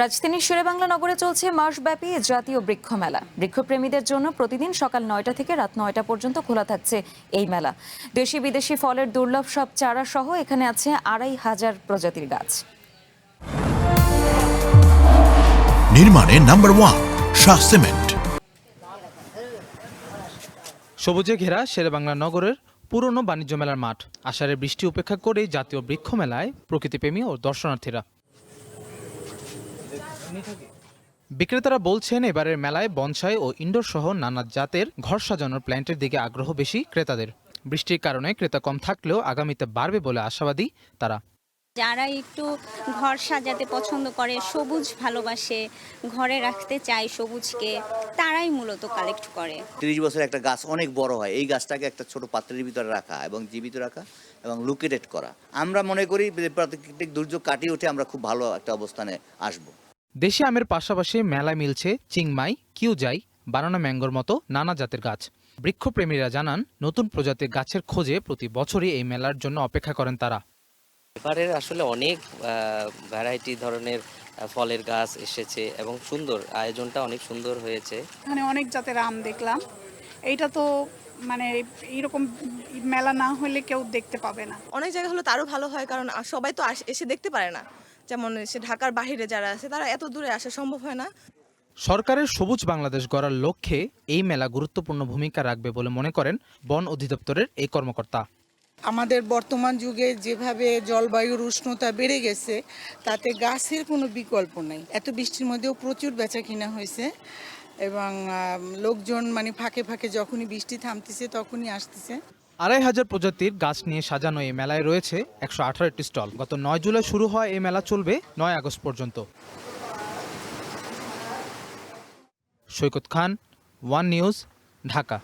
রাজধানীর শেরেবাংলা নগরে চলছে মাসব্যাপী জাতীয় বৃক্ষ মেলা। বৃক্ষপ্রেমীদের জন্য প্রতিদিন সকাল ৯টা থেকে রাত ৯টা পর্যন্ত খোলা থাকছে এই মেলা। দেশি বিদেশি ফলের দুর্লভ সব চারা সহ এখানে আছে ২৫০০ প্রজাতির গাছ। নির্মাণে নাম্বার 1 শাহ সিমেন্ট। সবুজে ঘেরা শেরেবাংলা নগরের পুরনো বাণিজ্য মেলার মাঠ। আষাঢ়ের বৃষ্টি উপেক্ষা করেই জাতীয় বৃক্ষ মেলায় প্রকৃতিপ্রেমী ও দর্শনার্থীরা। বিক্রেতারা বলছেন, এবারের মেলায় বনসাই ও ইনডোর সহ নানা জাতের ঘর সাজানোর প্ল্যান্টের দিকে আগ্রহ বেশি ক্রেতাদের। বৃষ্টির কারণে ক্রেতা কম থাকলেও আগামীতে বাড়বে বলে আশাবাদী তারা। যারা একটু ঘর সাজাতে পছন্দ করে, সবুজ ভালোবাসে, ঘরে রাখতে চায় সবুজকে, তারাই মূলত কালেক্ট করে। ৩০ বছরের একটা গাছ অনেক বড় হয়, এই গাছটাকে একটা ছোট পাত্রের ভিতরে রাখা এবং জীবিত রাখা এবং লুকেটেড করা, আমরা মনে করি প্রাকৃতিক দুর্যোগ কাটিয়ে উঠে আমরা খুব ভালো একটা অবস্থানে আসব। দেশি আমের পাশাপাশি মেলায় মিলছে চিংমাই, কিউজাই, বানানা ম্যাঙ্গোর মতো নানা জাতের গাছ। বৃক্ষপ্রেমীরা জানান, নতুন প্রজাতির গাছের খোঁজে প্রতি বছরই এই মেলার জন্য অপেক্ষা করেন তারা। এবারের আসলে অনেক ভ্যারাইটি ধরনের ফলের গাছ এসেছে এবং সুন্দর, আয়োজনটা অনেক সুন্দর হয়েছে। এখানে অনেক জাতের আম দেখলাম। এইটা তো মানে এইরকম মেলা না হলে কেউ দেখতে পাবে না। অনেক জায়গা হলে তো আরো ভালো হয়, কারণ সবাই তো এসে দেখতে পারে না। যেমন সে ঢাকার বাইরে যারা আছে তারা এত দূরে আসা সম্ভব হয় না। সরকারের সবুজ বাংলাদেশ গড়ার লক্ষ্যে এই মেলা গুরুত্বপূর্ণ ভূমিকা রাখবে বলে মনে করেন বন অধিদপ্তরের এই কর্মকর্তা। আমাদের বর্তমান যুগে যেভাবে জলবায়ুর উষ্ণতা বেড়ে গেছে, তাতে গাছের কোনো বিকল্প নেই। এত বৃষ্টির মধ্যেও প্রচুর বেচা কিনা হয়েছে এবং লোকজন মানে ফাঁকে ফাঁকে যখনই বৃষ্টি থামতেছে তখনই আসতেছে। ২৫০০ প্রজাতির গাছ নিয়ে সাজানো এই মেলায় রয়েছে ১১৮টি স্টল। গত ৯ জুলাই শুরু হয় এই মেলা চলবে ৯ আগস্ট পর্যন্ত। সৈকত খান, ওয়ান নিউজ, ঢাকা।